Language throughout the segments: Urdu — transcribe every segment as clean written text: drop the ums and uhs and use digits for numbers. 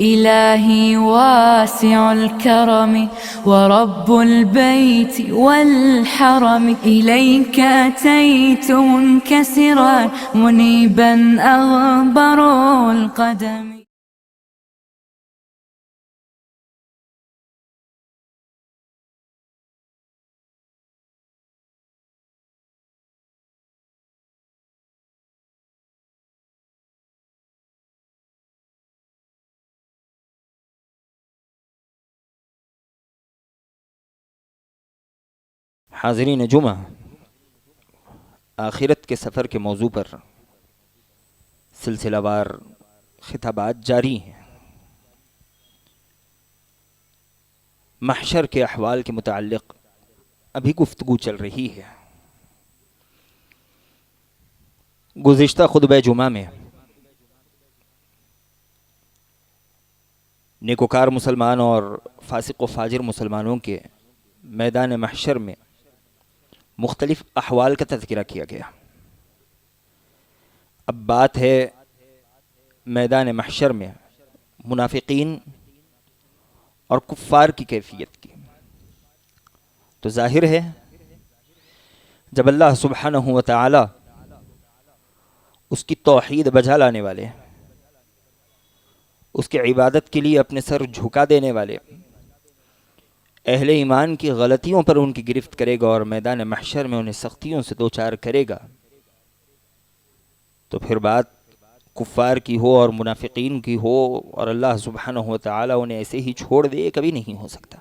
إلهي واسع الكرم ورب البيت والحرم، إليك أتيت منكسرا منيبا أغبر القدم. حاضرین جمعہ، آخرت کے سفر کے موضوع پر سلسلہ وار خطابات جاری ہیں۔ محشر کے احوال کے متعلق ابھی گفتگو چل رہی ہے۔ گزشتہ خطبہ جمعہ میں نیکوکار مسلمان اور فاسق و فاجر مسلمانوں کے میدان محشر میں مختلف احوال کا تذکرہ کیا گیا۔ اب بات ہے میدان محشر میں منافقین اور کفار کی کیفیت کی۔ تو ظاہر ہے جب اللہ سبحانہ و تعالی اس کی توحید بجا لانے والے، اس کی عبادت کے لیے اپنے سر جھکا دینے والے اہل ایمان کی غلطیوں پر ان کی گرفت کرے گا اور میدان محشر میں انہیں سختیوں سے دوچار کرے گا، تو پھر بات کفار کی ہو اور منافقین کی ہو اور اللہ سبحانہ و تعالی انہیں ایسے ہی چھوڑ دے، کبھی نہیں ہو سکتا۔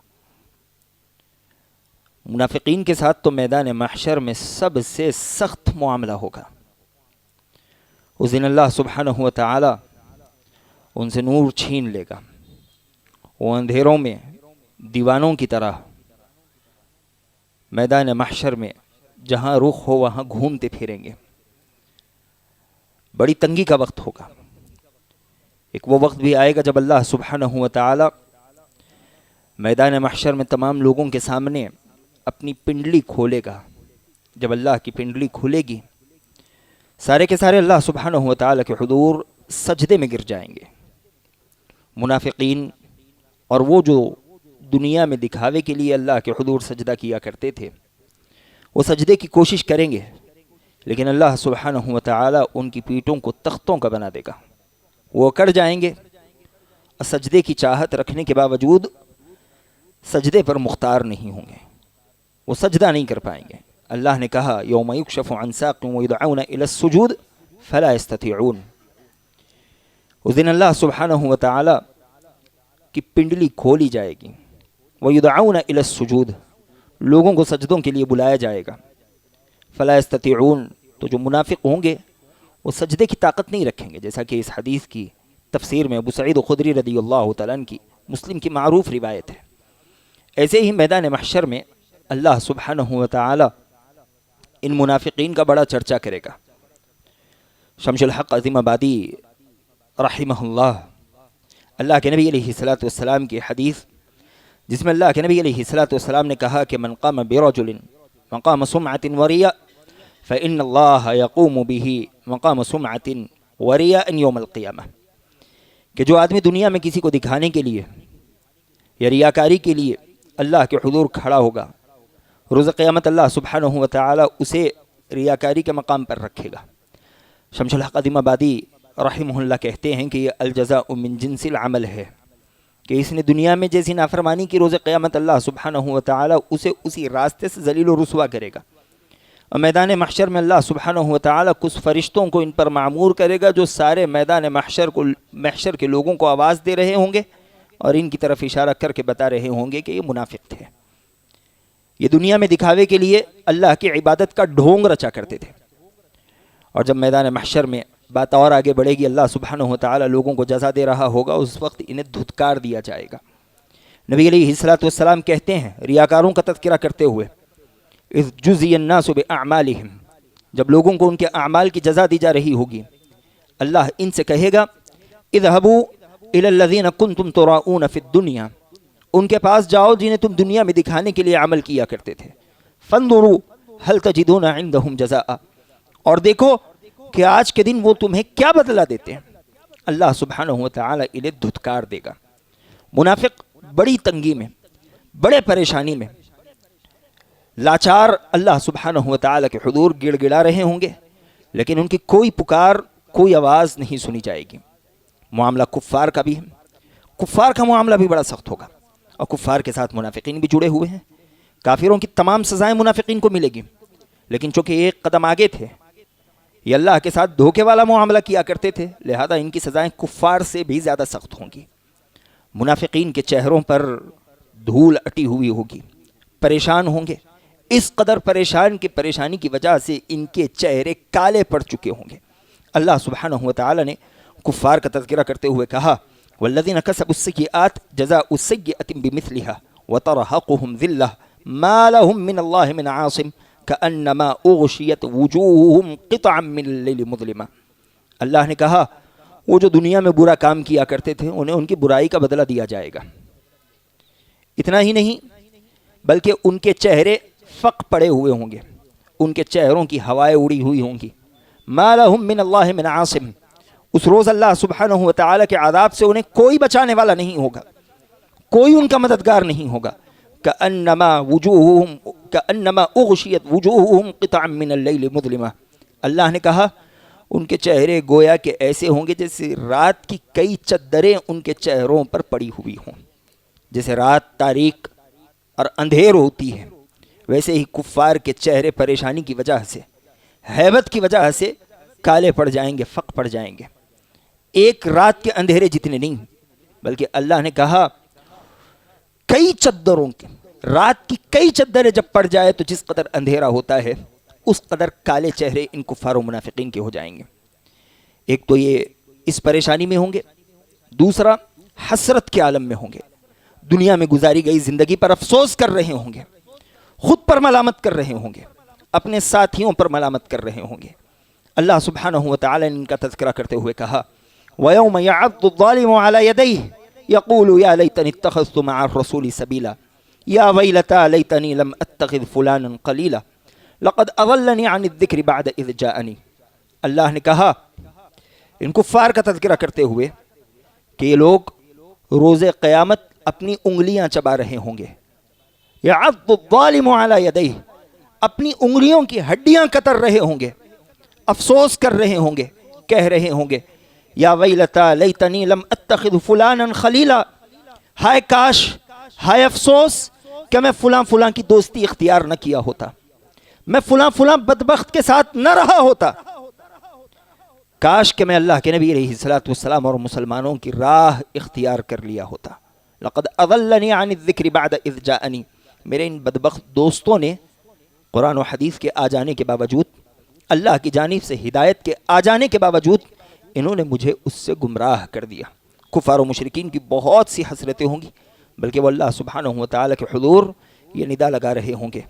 منافقین کے ساتھ تو میدان محشر میں سب سے سخت معاملہ ہوگا۔ اس دن اللہ سبحانہ و تعالی ان سے نور چھین لے گا، وہ اندھیروں میں دیوانوں کی طرح میدان محشر میں جہاں رخ ہو وہاں گھومتے پھریں گے۔ بڑی تنگی کا وقت ہوگا۔ ایک وہ وقت بھی آئے گا جب اللہ سبحانہ و تعالی میدان محشر میں تمام لوگوں کے سامنے اپنی پنڈلی کھولے گا۔ جب اللہ کی پنڈلی کھولے گی، سارے کے سارے اللہ سبحانہ و تعالی کے حضور سجدے میں گر جائیں گے۔ منافقین اور وہ جو دنیا میں دکھاوے کے لیے اللہ کے حضور سجدہ کیا کرتے تھے، وہ سجدے کی کوشش کریں گے، لیکن اللہ سبحانہ و تعالی ان کی پیٹوں کو تختوں کا بنا دے گا۔ وہ اکڑ جائیں گے اور سجدے کی چاہت رکھنے کے باوجود سجدے پر مختار نہیں ہوں گے، وہ سجدہ نہیں کر پائیں گے۔ اللہ نے کہا یوم یکشف عن ساق ویدعون الی السجود فلا یستطیعون۔ اس دن اللہ سبحانہ و تعالی کی پنڈلی کھولی جائے گی، وَيُدْعَوْنَ إِلَى السُّجُودِ، لوگوں کو سجدوں کے لیے بلایا جائے گا۔ فَلَا يَسْتَطِيعُونَ، تو جو منافق ہوں گے وہ سجدے کی طاقت نہیں رکھیں گے، جیسا کہ اس حدیث کی تفسیر میں ابو سعید خدری رضی اللہ تعالیٰ عنہ کی مسلم کی معروف روایت ہے۔ ایسے ہی میدان محشر میں اللہ سبحانہ و تعالی ان منافقین کا بڑا چرچا کرے گا۔ شمس الحق عظیم آبادی رحمہ اللہ کے نبی علیہ السلام کی حدیث، جس میں اللہ کے نبی علیہ السلام نے کہا کہ من قام برجل مقام سمعة ورياء فإن الله يقوم به مقام سمعة ورياء يوم القیامہ، کہ جو آدمی دنیا میں کسی کو دکھانے کے لیے یا ریاکاری کے لیے اللہ کے حضور کھڑا ہوگا، روز قیامت اللہ سبحانہ و تعالی اسے ریاکاری کے مقام پر رکھے گا۔ شمس الحق عظیم آبادی رحمہ اللہ کہتے ہیں کہ یہ الجزاء من جنس العمل ہے، کہ اس نے دنیا میں جیسی نافرمانی کی، روز قیامت اللہ سبحانہ و تعالی اسے اسی راستے سے ذلیل و رسوا کرے گا۔ اور میدان محشر میں اللہ سبحانہ و تعالی کچھ فرشتوں کو ان پر معمور کرے گا جو سارے میدان محشر کے لوگوں کو آواز دے رہے ہوں گے اور ان کی طرف اشارہ کر کے بتا رہے ہوں گے کہ یہ منافق تھے، یہ دنیا میں دکھاوے کے لیے اللہ کی عبادت کا ڈھونگ رچا کرتے تھے۔ اور جب میدان محشر میں بات اور آگے بڑھے گی، اللہ سبحانہ و تعالی لوگوں کو جزا دے رہا ہوگا، اس وقت انہیں دھتکار دیا جائے گا۔ نبی علیہ السلام کہتے ہیں ریاکاروں کا تذکرہ کرتے ہوئے، اذ جزی الناس باعمالہم، جب لوگوں کو ان کے اعمال کی جزا دی جا رہی ہوگی، اللہ ان سے کہے گا اذهبوا الى الذین کنتم تراؤون فی الدنیا، ان کے پاس جاؤ جنہیں تم دنیا میں دکھانے کے لیے عمل کیا کرتے تھے، فانظروا هل تجدون عندهم جزاء، اور دیکھو کہ آج کے دن وہ تمہیں کیا بدلہ دیتے ہیں۔ اللہ سبحانہ و تعالی انہیں دھتکار دے گا۔ منافق بڑی تنگی میں، بڑے پریشانی میں، لاچار اللہ سبحانہ و تعالی کے حضور گڑ گڑا رہے ہوں گے، لیکن ان کی کوئی پکار، کوئی آواز نہیں سنی جائے گی۔ معاملہ کفار کا بھی ہے، کفار کا معاملہ بھی بڑا سخت ہوگا، اور کفار کے ساتھ منافقین بھی جڑے ہوئے ہیں۔ کافروں کی تمام سزائیں منافقین کو ملے گی، لیکن چونکہ ایک قدم آگے تھے، یہ اللہ کے ساتھ دھوکے والا معاملہ کیا کرتے تھے، لہذا ان کی سزائیں کفار سے بھی زیادہ سخت ہوں گی۔ منافقین کے چہروں پر دھول اٹی ہوئی ہوگی، پریشان ہوں گے، اس قدر پریشان کہ پریشانی کی وجہ سے ان کے چہرے کالے پڑ چکے ہوں گے۔ اللہ سبحانہ و تعالی نے کفار کا تذکرہ کرتے ہوئے کہا والذین کسبوا السیئات جزاء سیئۃ بمثلها وترهقهم ذلہ ما لهم من اللہ من عاصم کأنما اغشیت وجوہهم قطعا من اللیل مظلما۔ اللہ نے کہا وہ جو دنیا میں برا کام کیا کرتے تھے انہیں ان کی برائی کا بدلہ دیا جائے گا۔ اتنا ہی نہیں بلکہ ان کے چہرے فق پڑے ہوئے ہوں گے، ان کے چہروں کی ہوائیں اڑی ہوئی ہوں گی۔ ما لهم من اللہ من عاصم، اس روز اللہ سبحانہ و تعالی کے عذاب سے انہیں کوئی بچانے والا نہیں ہوگا، کوئی ان کا مددگار نہیں ہوگا۔ کأنما اغشیت وجوہهم قطعا من اللیل مظلما، اللہ نے کہا ان کے چہرے گویا کہ ایسے ہوں گے جیسے رات کی کئی چادریں ان کے چہروں پر پڑی ہوئی ہوں۔ جیسے رات تاریک اور اندھیر ہوتی ہے، ویسے ہی کفار کے چہرے پریشانی کی وجہ سے، ہیبت کی وجہ سے کالے پڑ جائیں گے، فق پڑ جائیں گے۔ ایک رات کے اندھیرے جتنے نہیں، بلکہ اللہ نے کہا کئی چادروں کے، رات کی کئی چادریں جب پڑ جائے تو جس قدر اندھیرا ہوتا ہے اس قدر کالے چہرے ان کفار و منافقین کے ہو جائیں گے۔ ایک تو یہ اس پریشانی میں ہوں گے، دوسرا حسرت کے عالم میں ہوں گے، دنیا میں گزاری گئی زندگی پر افسوس کر رہے ہوں گے، خود پر ملامت کر رہے ہوں گے، اپنے ساتھیوں پر ملامت کر رہے ہوں گے۔ اللہ سبحانہ و تعالی نے ان کا تذکرہ کرتے ہوئے کہا وَيَوْمَ يَعَضُّ الظَّالِمُ عَلَى يَدَيْهِ يَقُولُ يَا لَيْتَنِي اتَّخَذْتُ مَعَ الرَّسُولِ سَبِيلًا يَا وَيْلَتَا لَيْتَنِي لَمْ أَتَّخِذْ فُلَانًا قَلِيلًا لَقَدْ أَضَلَّنِي عَنِ الذِّكْرِ بَعْدَ إِذْ جَاءَنِي۔ اللہ نے کہا ان کفار کا تذکرہ کرتے ہوئے کہ یہ لوگ روز قیامت اپنی انگلیاں چبا رہے ہوں گے۔ يَعَضُّ الظَّالِمُ عَلَى يَدَيْهِ، اپنی انگلیوں کی ہڈیاں کتر رہے ہوں گے، افسوس کر رہے ہوں گے، کہہ رہے ہوں گے یا ویلتا لیتنی لم اتخذ فلانا خلیلا، ہائے کاش، ہائے افسوس کہ میں فلاں فلاں کی دوستی اختیار نہ کیا ہوتا، میں فلاں فلاں بدبخت کے ساتھ نہ رہا ہوتا، کاش کہ میں اللہ کے نبی علیہ السلام اور مسلمانوں کی راہ اختیار کر لیا ہوتا۔ لقد اضلنی عن الذکر بعد اذ جاءنی، میرے ان بدبخت دوستوں نے قرآن و حدیث کے آ جانے کے باوجود، اللہ کی جانب سے ہدایت کے آ جانے کے باوجود انہوں نے مجھے اس سے گمراہ کر دیا۔ کفار و مشرکین کی بہت سی حسرتیں ہوں گی، بلکہ وہ اللہ سبحانہ و تعالی کے حضور یہ ندا لگا رہے ہوں گے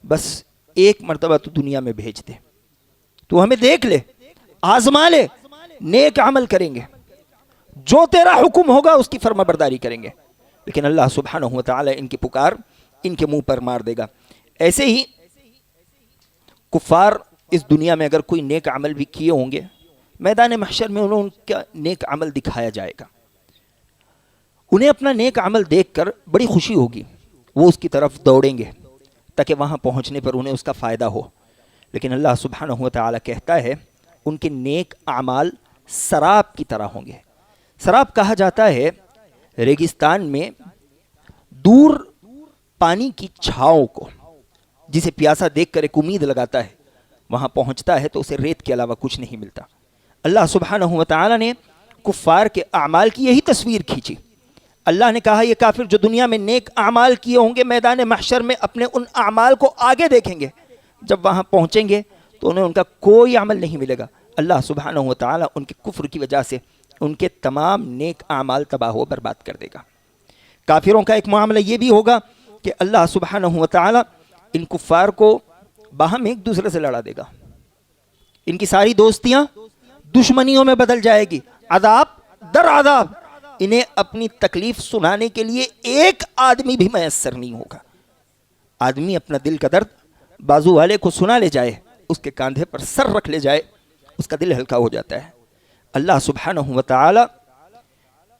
بس ایک مرتبہ تو دنیا میں بھیج دے، تو ہمیں دیکھ لے، آزما لے، نیک عمل کریں گے، جو تیرا حکم ہوگا اس کی فرما برداری کریں گے۔ لیکن اللہ سبحانہ و تعالی ان کی پکار ان کے منہ پر مار دے گا۔ ایسے ہی کفار اس دنیا میں اگر کوئی نیک عمل بھی کیے ہوں گے، میدان محشر میں انہوں کا نیک عمل دکھایا جائے گا، انہیں اپنا نیک عمل دیکھ کر بڑی خوشی ہوگی، وہ اس کی طرف دوڑیں گے تاکہ وہاں پہنچنے پر انہیں اس کا فائدہ ہو۔ لیکن اللہ سبحانہ و تعالی کہتا ہے ان کے نیک اعمال سراب کی طرح ہوں گے۔ سراب کہا جاتا ہے ریگستان میں دور پانی کی چھاؤں کو، جسے پیاسا دیکھ کر ایک امید لگاتا ہے، وہاں پہنچتا ہے تو اسے ریت کے علاوہ کچھ نہیں ملتا۔ اللہ سبحانہ و تعالی نے کفار کے اعمال کی یہی تصویر کھینچی۔ اللہ نے کہا یہ کافر جو دنیا میں نیک اعمال کیے ہوں گے، میدان محشر میں اپنے ان اعمال کو آگے دیکھیں گے، جب وہاں پہنچیں گے تو انہیں ان کا کوئی عمل نہیں ملے گا۔ اللہ سبحانہ و تعالی ان کے کفر کی وجہ سے ان کے تمام نیک اعمال تباہ و برباد کر دے گا۔ کافروں کا ایک معاملہ یہ بھی ہوگا کہ اللہ سبحانہ و تعالی ان کفار کو باہم ایک دوسرے سے لڑا دے گا، ان کی ساری دوستیاں دشمنیوں میں بدل جائے گی، عذاب در عذاب، انہیں اپنی تکلیف سنانے کے لیے ایک آدمی بھی میسر نہیں ہوگا۔ آدمی اپنا دل کا درد بازو والے کو سنا لے جائے، اس کے کاندھے پر سر رکھ لے جائے، اس کا دل ہلکا ہو جاتا ہے۔ اللہ سبحانہ و تعالی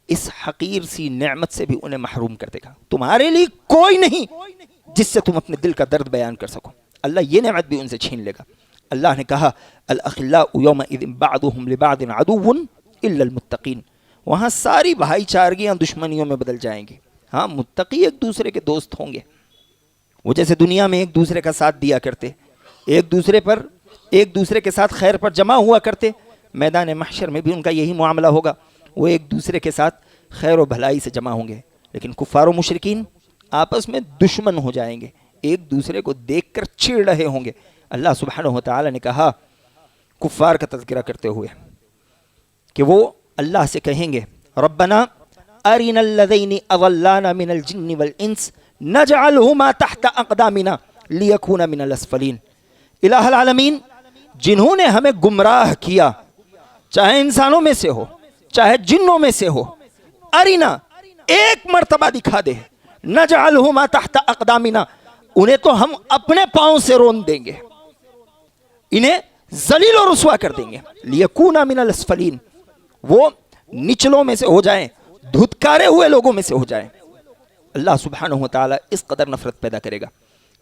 اس حقیر سی نعمت سے بھی انہیں محروم کر دے گا. تمہارے لیے کوئی نہیں جس سے تم اپنے دل کا درد بیان کر سکو. اللہ یہ نعمت بھی ان سے چھین لے گا. اللہ نے کہا الاخلاء یومئذ بعضهم لبعض عدو الا المتقین. وہاں ساری بھائی چارگیاں دشمنیوں میں بدل جائیں گی. ہاں متقی ایک دوسرے کے دوست ہوں گے. وہ جیسے دنیا میں ایک دوسرے کا ساتھ دیا کرتے, ایک دوسرے کے ساتھ خیر پر جمع ہوا کرتے, میدان محشر میں بھی ان کا یہی معاملہ ہوگا. وہ ایک دوسرے کے ساتھ خیر و بھلائی سے جمع ہوں گے. لیکن کفار و مشرکین آپس میں دشمن ہو جائیں گے, ایک دوسرے کو دیکھ کر چڑ رہے ہوں گے. اللہ سبحانہ و تعالی نے کہا کفار کا تذکرہ کرتے ہوئے کہ وہ اللہ سے کہیں گے ربنا ارنا الذین اضلانا من الجن والانس نجعلہما تحت اقدامنا لیکونا من الاسفلین. الہ العالمین, جنہوں نے ہمیں گمراہ کیا, چاہے انسانوں میں سے ہو چاہے جنوں میں سے ہو, ارنا ایک مرتبہ دکھا دے, نجعلہما تحت اقدامنا انہیں تو ہم اپنے پاؤں سے رون دیں گے, انہیں ذلیل و رسوا کر دیں گے. لیکونا من الاسفلین, وہ نچلوں میں سے ہو جائیں, دھتکارے ہوئے لوگوں میں سے ہو جائیں. اللہ سبحانہ و تعالی اس قدر نفرت پیدا کرے گا.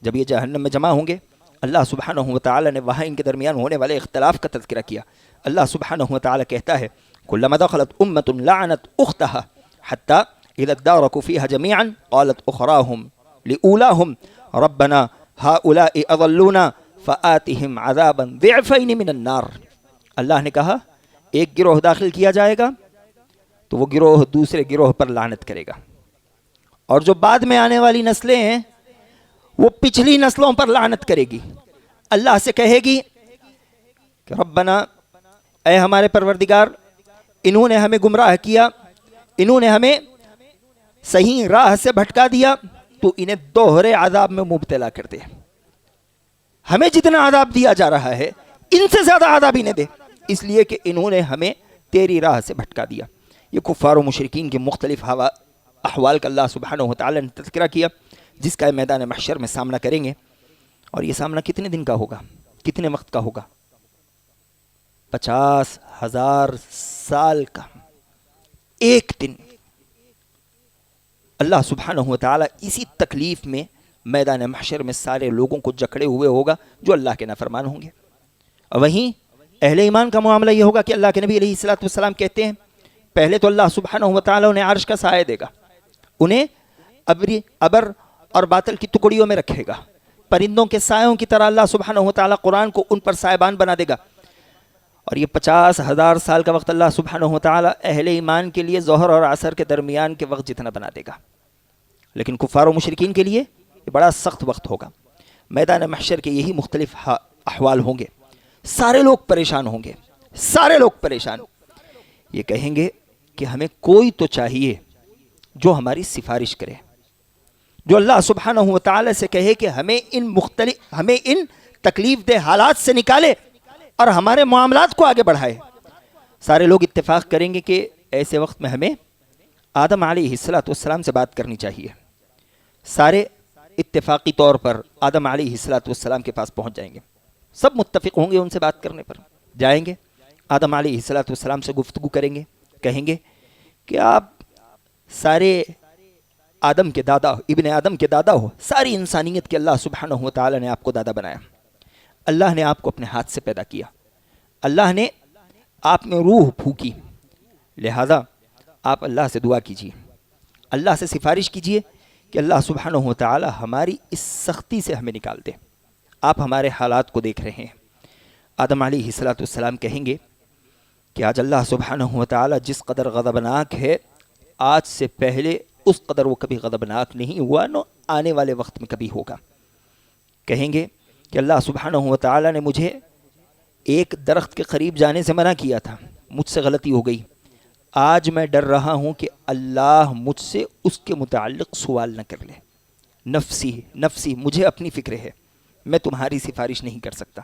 جب یہ جہنم میں جمع ہوں گے, اللہ سبحانہ و تعالی نے وہاں ان کے درمیان ہونے والے اختلاف کا تذکرہ کیا. اللہ سبحانہ و تعالی کہتا ہے کلما دخلت امۃ لعنت اختها حتى اذا اداركوا فيها جميعا قالت اخراهم لاولاهم ربنا هؤلاء اضلونا فآتهم عذابا ضعفین من النار. اللہ نے کہا ایک گروہ داخل کیا جائے گا تو وہ گروہ دوسرے گروہ پر لعنت کرے گا, اور جو بعد میں آنے والی نسلیں ہیں وہ پچھلی نسلوں پر لعنت کرے گی. اللہ سے کہے گی کہ ربنا, اے ہمارے پروردگار, انہوں نے ہمیں گمراہ کیا, انہوں نے ہمیں صحیح راہ سے بھٹکا دیا, تو انہیں دوہرے عذاب میں مبتلا کر دے. ہمیں جتنا عذاب دیا جا رہا ہے ان سے زیادہ عذاب انہیں دے, اس لیے کہ انہوں نے ہمیں تیری راہ سے بھٹکا دیا. یہ کفار و مشرکین کے مختلف احوال کا اللہ سبحانہ و تعالی نے تذکرہ کیا, جس کا میدان محشر میں سامنا کریں گے. اور یہ سامنا کتنے دن کا ہوگا, کتنے وقت کا ہوگا؟ 50,000 سال کا ایک دن. اللہ سبحانہ و تعالی اسی تکلیف میں میدان محشر میں سارے لوگوں کو جکڑے ہوئے ہوگا جو اللہ کے نافرمان ہوں گے. اور وہیں اہل ایمان کا معاملہ یہ ہوگا کہ اللہ کے نبی علیہ الصلوۃ والسلام کہتے ہیں پہلے تو اللہ سبحانہ و تعالی انہیں عرش کا سایہ دے گا, انہیں ابر اور باطل کی ٹکڑیوں میں رکھے گا, پرندوں کے سایوں کی طرح اللہ سبحانہ و تعالی قرآن کو ان پر سایبان بنا دے گا. اور یہ 50,000 سال کا وقت اللہ سبحانہ و تعالی اہل ایمان کے لیے ظہر اور عصر کے درمیان کے وقت جتنا بنا دے گا. لیکن کفار و مشرکین کے لیے یہ بڑا سخت وقت ہوگا. میدان محشر کے یہی مختلف احوال ہوں گے. سارے لوگ پریشان ہوں گے, سارے لوگ پریشان. یہ کہیں گے کہ ہمیں کوئی تو چاہیے جو ہماری سفارش کرے, جو اللہ سبحانہ و تعالی سے کہے کہ ہمیں ان تکلیف دہ حالات سے نکالے اور ہمارے معاملات کو آگے بڑھائے. سارے لوگ اتفاق کریں گے کہ ایسے وقت میں ہمیں آدم علیہ السلام سے بات کرنی چاہیے. سارے اتفاقی طور پر آدم علیہ السلام کے پاس پہنچ جائیں گے, سب متفق ہوں گے ان سے بات کرنے پر. جائیں گے آدم علیہ السلام سے گفتگو کریں گے, کہیں گے کہ آپ سارے آدم کے دادا, ابن آدم کے دادا ہو, ساری انسانیت کے اللہ سبحانہ و تعالی نے آپ کو دادا بنایا, اللہ نے آپ کو اپنے ہاتھ سے پیدا کیا, اللہ نے آپ میں روح پھونکی, لہذا آپ اللہ سے دعا کیجئے, اللہ سے سفارش کیجئے کہ اللہ سبحانہ و تعالی ہماری اس سختی سے ہمیں نکال دے. آپ ہمارے حالات کو دیکھ رہے ہیں. آدم علیہ السلام کہیں گے کہ آج اللہ سبحانہ و تعالی جس قدر غضبناک ہے, آج سے پہلے اس قدر وہ کبھی غضبناک نہیں ہوا, نہ آنے والے وقت میں کبھی ہوگا. کہیں گے کہ اللہ سبحانہ و تعالی نے مجھے ایک درخت کے قریب جانے سے منع کیا تھا, مجھ سے غلطی ہو گئی, آج میں ڈر رہا ہوں کہ اللہ مجھ سے اس کے متعلق سوال نہ کر لے. نفسی مجھے اپنی فکر ہے, میں تمہاری سفارش نہیں کر سکتا.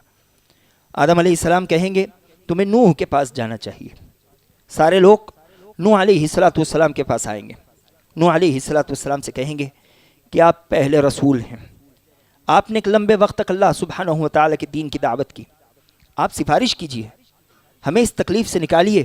آدم علیہ السلام کہیں گے تمہیں نوح کے پاس جانا چاہیے. سارے لوگ نوح علیہ السلام کے پاس آئیں گے. نوح علیہ السلام سے کہیں گے کہ آپ پہلے رسول ہیں, آپ نے ایک لمبے وقت تک اللہ سبحانہ و تعالی کے دین کی دعوت کی, آپ سفارش کیجئے, ہمیں اس تکلیف سے نکالیے,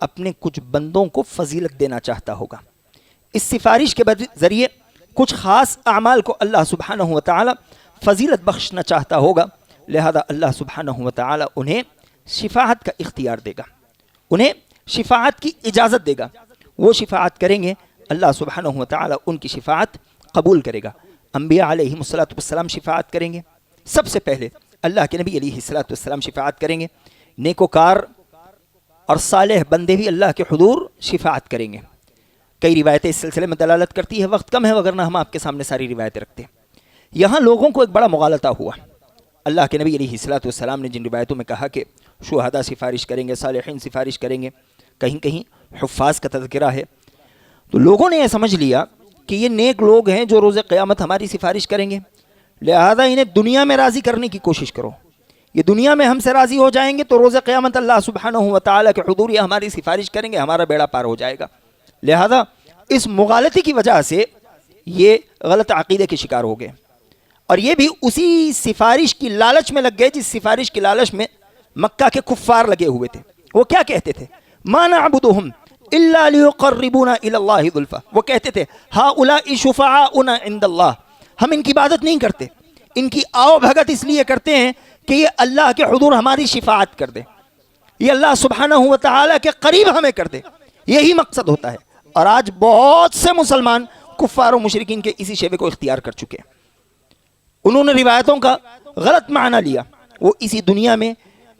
اپنے کچھ بندوں کو فضیلت دینا چاہتا ہوگا. اس سفارش کے ذریعے کچھ خاص اعمال کو اللہ سبحانہ و تعالی فضیلت بخشنا چاہتا ہوگا. لہذا اللہ سبحانہ و تعالی انہیں شفاعت کا اختیار دے گا, انہیں شفاعت کی اجازت دے گا. وہ شفاعت کریں گے, اللہ سبحانہ و تعالی ان کی شفاعت قبول کرے گا. انبیاء علیہم السلام شفاعت کریں گے. سب سے پہلے اللہ کے نبی علیہ السلام شفاعت کریں گے. نیکوکار اور صالح بندے بھی اللہ کے حضور شفاعت کریں گے. کئی روایتیں اس سلسلے میں دلالت کرتی ہے, وقت کم ہے وگرنہ ہم آپ کے سامنے ساری روایتیں رکھتے ہیں. یہاں لوگوں کو ایک بڑا مغالطہ ہوا. اللہ کے نبی علیہ السلام نے جن روایتوں میں کہا کہ شہداء سفارش کریں گے, صالحین سفارش کریں گے, کہیں کہیں حفاظ کا تذکرہ ہے, تو لوگوں نے یہ سمجھ لیا کہ یہ نیک لوگ ہیں جو روز قیامت ہماری سفارش کریں گے, لہذا انہیں دنیا میں راضی کرنے کی کوشش کرو. یہ دنیا میں ہم سے راضی ہو جائیں گے تو روز قیامت اللہ سبحانہ و تعالیٰ کے حضور یہ ہماری سفارش کریں گے, ہمارا بیڑا پار ہو جائے گا. لہذا اس مغالطی کی وجہ سے یہ غلط عقیدے کے شکار ہو گئے, اور یہ بھی اسی سفارش کی لالچ میں لگ گئے جس سفارش کی لالچ میں مکہ کے کفار لگے ہوئے تھے. وہ کیا کہتے تھے؟ ما نعبدہم الا لیقربونا الی اللہ ذلفا. وہ کہتے تھے ہؤلاء شفعاؤنا عند اللہ, ہم ان کی عبادت نہیں کرتے, ان کی آؤ بھگت اس لیے کرتے ہیں کہ یہ اللہ کے حضور ہماری شفاعت کر دے, یہ اللہ سبحانہ و تعالیٰ کے قریب ہمیں کر دے, یہی مقصد ہوتا ہے. اور آج بہت سے مسلمان کفار و مشرکین کے اسی شیوے کو اختیار کر چکے ہیں. انہوں نے روایتوں کا غلط معنی لیا, وہ اسی دنیا میں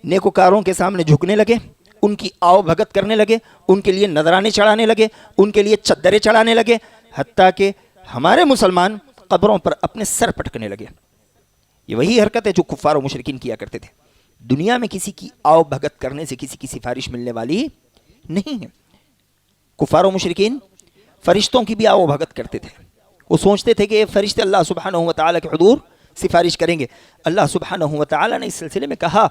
نیکوکاروں کے سامنے جھکنے لگے, ان کی آؤ بھگت کرنے لگے, ان کے لیے نذرانے چڑھانے لگے, ان کے لیے چدریں چڑھانے لگے, حتیٰ کہ ہمارے مسلمان قبروں پر اپنے سر پٹکنے لگے. یہ وہی حرکت ہے جو کفار و مشرکین کیا کرتے تھے. دنیا میں کسی کی آؤ بھگت کرنے سے کسی کی سفارش ملنے والی نہیں ہے. کفار و مشرکین فرشتوں کی بھی آؤ بھگت کرتے تھے. وہ سوچتے تھے کہ یہ فرشتے اللہ سبحانہ و تعالیٰ کے حضور سفارش کریں گے. اللہ سبحانہ و تعالیٰ نے اس سلسلے میں کہا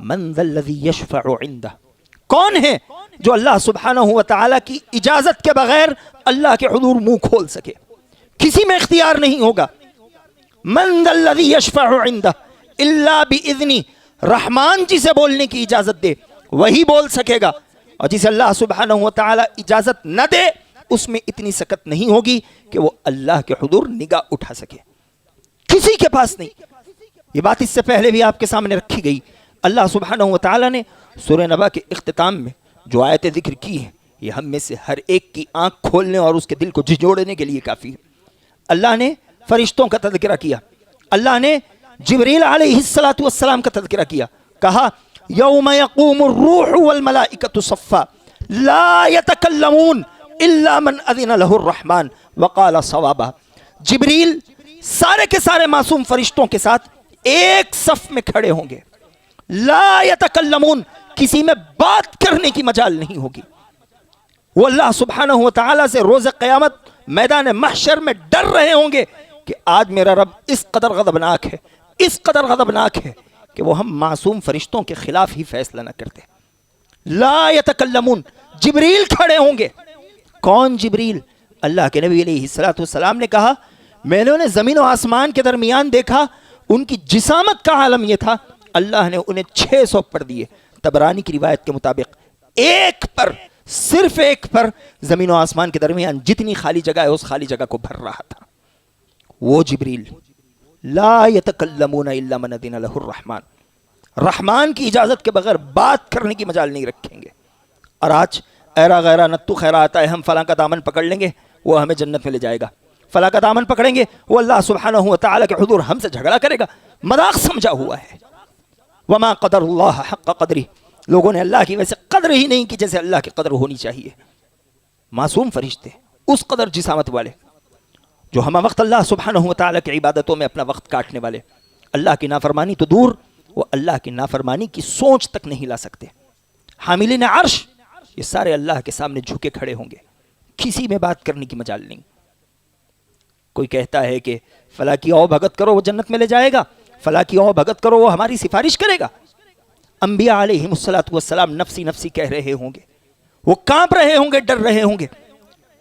من ذا الذی یشفع عنده, کون ہے جو اللہ سبحانہ و تعالیٰ کی اجازت کے بغیر اللہ کے حضور منہ کھول سکے؟ کسی میں اختیار نہیں ہوگا. من ذا الذی یشفع عنده الا باذنی, رحمان جسے بولنے کی اجازت دے وہی بول سکے گا, اور جسے اللہ سبحانہ و تعالیٰ اجازت نہ دے اس میں اتنی سکت نہیں ہوگی کہ وہ اللہ کے حضور نگاہ اٹھا سکے. کسی کے پاس نہیں. یہ بات اس سے پہلے بھی آپ کے سامنے رکھی گئی. اللہ سبحانہ و تعالیٰ نے سورہ نبا کے اختتام میں جو آیتیں ذکر کی ہیں یہ ہم میں سے ہر ایک کی آنکھ کھولنے اور اس کے دل کو جھنجھوڑنے کے لیے کافی ہے. اللہ نے فرشتوں کا تذکرہ کیا, اللہ نے جبریل علیہ السلام کا تذکرہ کیا, کہا یوم یقوم الروح والملائکۃ صفا لا یتکلمون الا من اذن له الرحمن وقال صوابا. جبریل سارے کے سارے معصوم فرشتوں کے ساتھ ایک صف میں کھڑے ہوں گے, لا یتکلمون, کسی میں بات کرنے کی مجال نہیں ہوگی. وہ اللہ سبحانہ و تعالیٰ سے روز قیامت میدان محشر میں ڈر رہے ہوں گے کہ آج میرا رب اس قدر غضبناک ہے, اس قدر غضبناک ہے کہ وہ ہم معصوم فرشتوں کے خلاف ہی فیصلہ نہ کرتے. لا یتکلمون, جبریل کھڑے ہوں گے. کون جبریل؟ اللہ کے نبی علیہ السلام نے کہا میں نے زمین و آسمان کے درمیان دیکھا, ان کی جسامت کا عالم یہ تھا اللہ نے انہیں 600 پر دیے. طبرانی کی روایت کے مطابق ایک پر, صرف ایک پر زمین و آسمان کے درمیان جتنی خالی جگہ ہے اس خالی جگہ کو بھر رہا تھا. وہ جبریل لا یتکلمون الا من اذن له الرحمن, رحمان کی اجازت کے بغیر بات کرنے کی مجال نہیں رکھیں گے. اور آج ایرا غیرہ نتو خیرہ آتا ہے, ہم فلاں کا دامن پکڑ لیں گے وہ ہمیں جنت میں لے جائے گا, فلاں کا دامن پکڑیں گے وہ اللہ سبحانہ و تعالیٰ کے حضور ہم سے جھگڑا کرے گا. مذاق سمجھا ہوا ہے. وما قدر اللہ حق قدری, لوگوں نے اللہ کی ویسے قدر ہی نہیں کی جیسے اللہ کی قدر ہونی چاہیے. معصوم فرشتے اس قدر جسامت والے جو ہمہ وقت اللہ سبحانہ و تعالیٰ کی عبادتوں میں اپنا وقت کاٹنے والے, اللہ کی نافرمانی تو دور, وہ اللہ کی نافرمانی کی سوچ تک نہیں لا سکتے. حاملین عرش یہ سارے اللہ کے سامنے جھکے کھڑے ہوں گے, کسی میں بات کرنے کی مجال نہیں. کوئی کہتا ہے کہ فلاں کی او بھگت کرو وہ جنت میں لے جائے گا, فلاں کی او بھگت کرو وہ ہماری سفارش کرے گا. انبیاء علیہم السلام نفسی نفسی کہہ رہے ہوں گے, وہ کانپ رہے ہوں گے, ڈر رہے ہوں گے.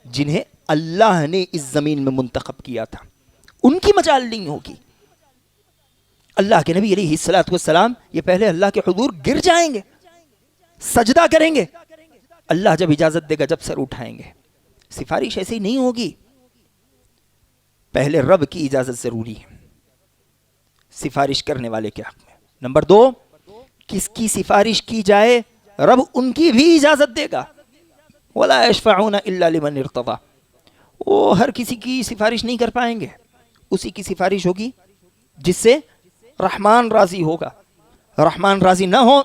جنہیں اللہ نے اس زمین میں منتخب کیا تھا ان کی مجال نہیں ہوگی. اللہ کے نبی علیہ السلام یہ پہلے اللہ کے حضور گر جائیں گے, سجدہ کریں گے, اللہ جب اجازت دے گا جب سر اٹھائیں گے. سفارش ایسے ہی نہیں ہوگی, پہلے رب کی اجازت ضروری ہے سفارش کرنے والے کے حق میں. نمبر 2, کس کی سفارش کی جائے رب ان کی بھی اجازت دے گا. وَلَا يَشْفَعُونَ إِلَّا لِمَنِ ارْتَضَىٰ, وہ ہر کسی کی سفارش نہیں کر پائیں گے, اسی کی سفارش ہوگی جس سے رحمان راضی ہوگا. رحمان راضی نہ ہو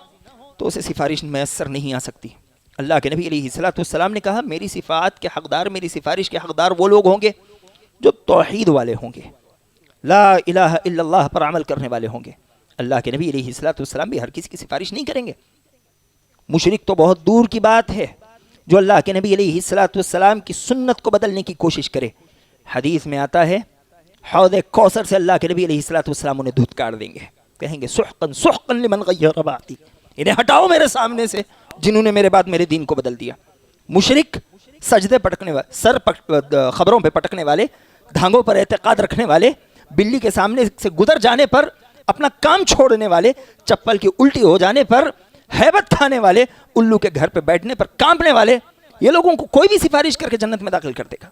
تو اسے سفارش میسر نہیں آ سکتی. اللہ کے نبی علیہ الصلوۃ والسلام نے کہا میری صفات کے حقدار, میری سفارش کے حقدار وہ لوگ ہوں گے جو توحید والے ہوں گے, لا الہ الا اللہ پر عمل کرنے والے ہوں گے. اللہ کے نبی علیہ الصلوۃ والسلام بھی ہر کسی کی سفارش نہیں کریں گے. مشرک تو بہت دور کی بات ہے جو اللہ کے نبی علیہ الصلوۃ والسلام کی سنت کو بدلنے کی کوشش کرے. حدیث میں آتا ہے حوض کوثر سے اللہ کے نبی علیہ الصلوۃ والسلام انہیں دھتکار دیں گے, کہیں گے سحقا سحقا لمن غیر بعدی, انہیں ہٹاؤ میرے سامنے سے جنہوں نے میرے بعد میرے دین کو بدل دیا. مشرک, سجدے پٹکنے والے, سر خبروں پہ پٹکنے والے, دھانگوں پر اعتقاد رکھنے والے, بلی کے سامنے سے گزر جانے پر اپنا کام چھوڑنے والے, چپل کی الٹی ہو جانے پر ہیبت کھانے والے, الو کے گھر پہ بیٹھنے پر کانپنے والے, یہ لوگوں کو کوئی بھی سفارش کر کے جنت میں داخل کر دے گا.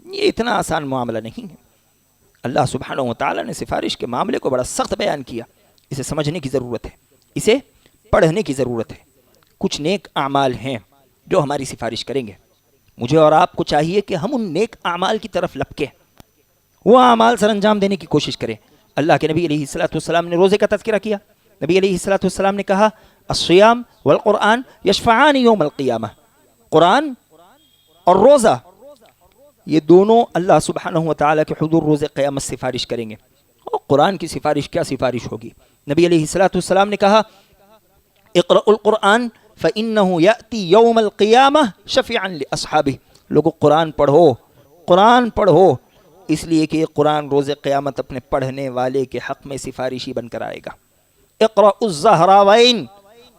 یہ اتنا آسان معاملہ نہیں ہے. اللہ سبحانہ و تعالیٰ نے سفارش کے معاملے کو بڑا سخت بیان کیا. اسے سمجھنے کی ضرورت ہے, اسے پڑھنے کی ضرورت ہے. کچھ نیک اعمال ہیں جو ہماری سفارش کریں گے. مجھے اور آپ کو چاہیے کہ ہم ان نیک اعمال کی طرف لپکیں, وہ اعمال سر انجام دینے کی کوشش کریں. اللہ کے نبی علیہ الصلوۃ والسلام نے روزے کا تذکرہ کیا. نبی علیہ الصلوۃ والسلام نے کہا الصیام والقرآن یشفعان یوم القیامہ, قرآن اور روزہ یہ دونوں اللہ سبحانہ و تعالیٰ کے حضور روز قیامت سفارش کریں گے. اور قرآن کی سفارش کیا سفارش ہوگی. نبی علیہ الصلوۃ والسلام نے کہا اقرأوا القرآن فإنه يأتي يوم القيامة شفيعا لأصحابه, لوگو قرآن پڑھو, قرآن پڑھو, اس لیے کہ یہ قرآن روز قیامت اپنے پڑھنے والے کے حق میں سفارشی بن کر آئے گا. اقرأوا الزہراوین,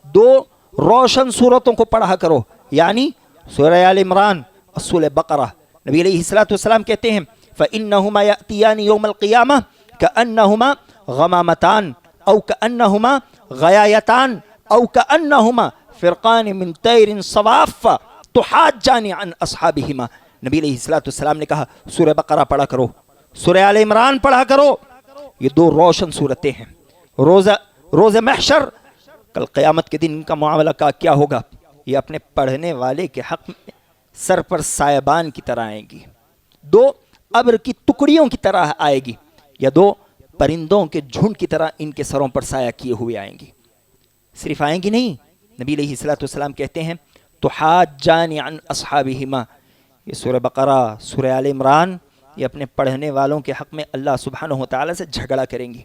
2 روشن سورتوں کو پڑھا کرو, یعنی سورہ آل عمران اور سورہ بقرہ. نبی علیہ الصلوۃ والسلام کہتے ہیں فإنہما یأتیان یوم القیامہ کأنہما غمامتان او کأنہما غیایتان او کأنہما فرقان من طیر صواف تحاجان عن اصحابہما. نبی علیہ الصلوۃ والسلام نے کہا سورہ بقرہ پڑھا کرو, سورہ آل عمران پڑھا کرو, یہ 2 روشن سورتیں ہیں. روز محشر کل قیامت کے دن ان کا معاملہ کا کیا ہوگا, یہ اپنے پڑھنے والے کے حق میں سر پر سائبان کی طرح آئیں گی, 2 ابر کی ٹکڑیوں کی طرح آئے گی, یا 2 پرندوں کے جھنڈ کی طرح ان کے سروں پر سایہ کیے ہوئے آئیں گی. صرف آئیں گی نہیں, نبی علیہ الصلوۃ والسلام کہتے ہیں تحاجان عن اصحابہما, یہ سورہ بقرہ, سورہ آل عمران, یہ اپنے پڑھنے والوں کے حق میں اللہ سبحانہ و تعالیٰ سے جھگڑا کریں گی,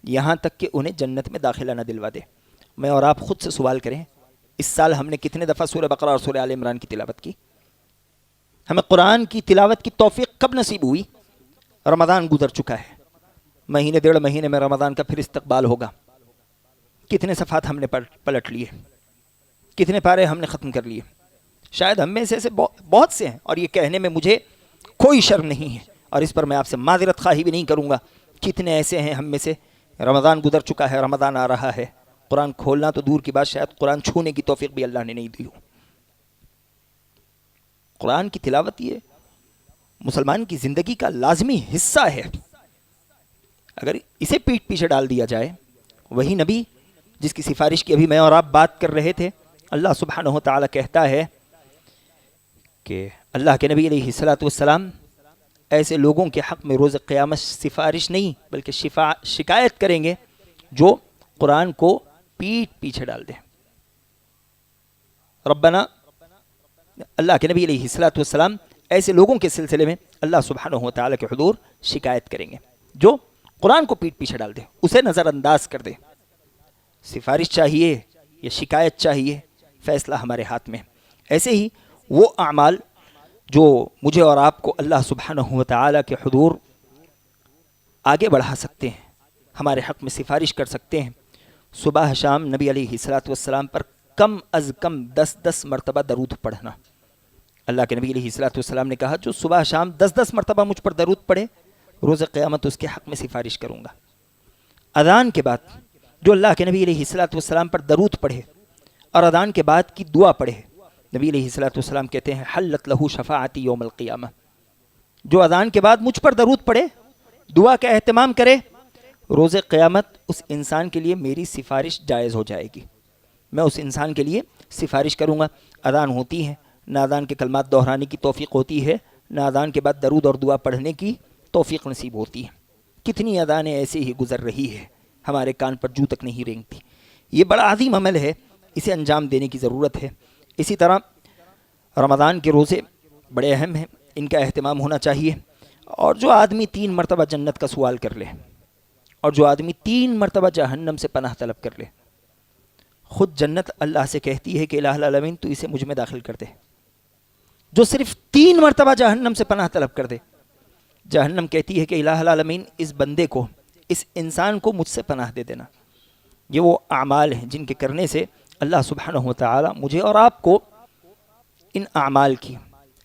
یہاں تک کہ انہیں جنت میں داخلہ نہ دلوا دے. میں اور آپ خود سے سوال کریں, اس سال ہم نے کتنے دفعہ سورہ بقرہ اور سورہ آل عمران کی تلاوت کی؟ ہمیں قرآن کی تلاوت کی توفیق کب نصیب ہوئی؟ رمضان گزر چکا ہے, مہینے 1.5 مہینے میں رمضان کا پھر استقبال ہوگا. کتنے صفحات ہم نے پلٹ لیے, کتنے پارے ہم نے ختم کر لیے؟ شاید ہم میں سے بہت سے ہیں, اور یہ کہنے میں مجھے کوئی شرم نہیں ہے, اور اس پر میں آپ سے معذرت خواہی بھی نہیں کروں گا. کتنے ایسے ہیں ہم میں سے رمضان گزر چکا ہے, رمضان آ رہا ہے, قرآن کھولنا تو دور کی بات, شاید قرآن چھونے کی توفیق بھی اللہ نے نہیں دی ہو. قرآن کی تلاوت یہ مسلمان کی زندگی کا لازمی حصہ ہے. اگر اسے پیٹھ پیچھے ڈال دیا جائے, وہی نبی جس کی سفارش کی ابھی میں اور آپ بات کر رہے تھے, اللہ سبحانہ و تعالیٰ کہتا ہے کہ اللہ کے نبی علیہ الصلوۃ والسلام ایسے لوگوں کے حق میں روز قیامت سفارش نہیں بلکہ شکایت کریں گے جو قرآن کو پیٹھ پیچھے ڈال دیں. ربنا, اللہ کے نبی علیہ الصلوۃ والسلام ایسے لوگوں کے سلسلے میں اللہ سبحانہ و تعالیٰ کے حضور شکایت کریں گے جو قرآن کو پیٹھ پیچھے ڈال دے, اسے نظر انداز کر دے. سفارش چاہیے یا شکایت چاہیے, فیصلہ ہمارے ہاتھ میں. ایسے ہی وہ اعمال جو مجھے اور آپ کو اللہ سبحانہ و تعالیٰ کے حضور آگے بڑھا سکتے ہیں, ہمارے حق میں سفارش کر سکتے ہیں, صبح شام نبی علیہ الصلوۃ والسلام پر کم از کم 10 مرتبہ درود پڑھنا. اللہ کے نبی علیہ الصلوۃ والسلام نے کہا جو صبح شام 10 مرتبہ مجھ پر درود پڑھے, روز قیامت اس کے حق میں سفارش کروں گا. اذان کے بعد جو اللہ کے نبی علیہ الصلوۃ والسلام پر درود پڑھے اور اذان کے بعد کی دعا پڑھے, نبی علیہ الصلوۃ والسلام کہتے ہیں حلت لہو شفاعتی یوم القیامہ، جو اذان کے بعد مجھ پر درود پڑھے، دعا کا اہتمام کرے، روز قیامت اس انسان کے لیے میری سفارش جائز ہو جائے گی، میں اس انسان کے لیے سفارش کروں گا۔ اذان ہوتی ہے، نہ اذان کے کلمات دہرانے کی توفیق ہوتی ہے، نہ اذان کے بعد درود اور دعا پڑھنے کی توفیق نصیب ہوتی ہے۔ کتنی اذانیں ایسے ہی گزر رہی ہے، ہمارے کان پر جو تک نہیں رینگتی۔ یہ بڑا عظیم عمل ہے، اسے انجام دینے کی ضرورت ہے۔ اسی طرح رمضان کے روزے بڑے اہم ہیں، ان کا اہتمام ہونا چاہیے۔ اور جو آدمی 3 مرتبہ جنت کا سوال کر لے، اور جو آدمی 3 مرتبہ جہنم سے پناہ طلب کر لے، خود جنت اللہ سے کہتی ہے کہ الہ العالمین تو اسے مجھ میں داخل کر دے۔ جو صرف 3 مرتبہ جہنم سے پناہ طلب کر دے، جہنم کہتی ہے کہ الہ العالمین اس بندے کو، اس انسان کو مجھ سے پناہ دے دینا۔ یہ وہ اعمال ہیں جن کے کرنے سے اللہ سبحانہ و تعالی مجھے اور آپ کو ان اعمال کی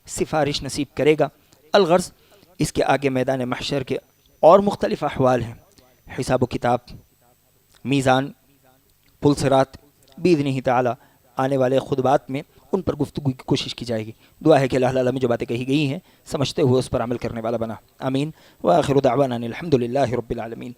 سفارش نصیب کرے گا۔ الغرض اس کے آگے میدان محشر کے اور مختلف احوال ہیں، حساب و کتاب، میزان، پل صراط، باذنہ تعالی آنے والے خطبات میں ان پر گفتگو کی کوشش کی جائے گی۔ دعا ہے کہ اللہ تعالی میں جو باتیں کہی گئی ہیں سمجھتے ہوئے اس پر عمل کرنے والا بنا، آمین۔ وآخر دعوانا الحمد للہ رب العالمین۔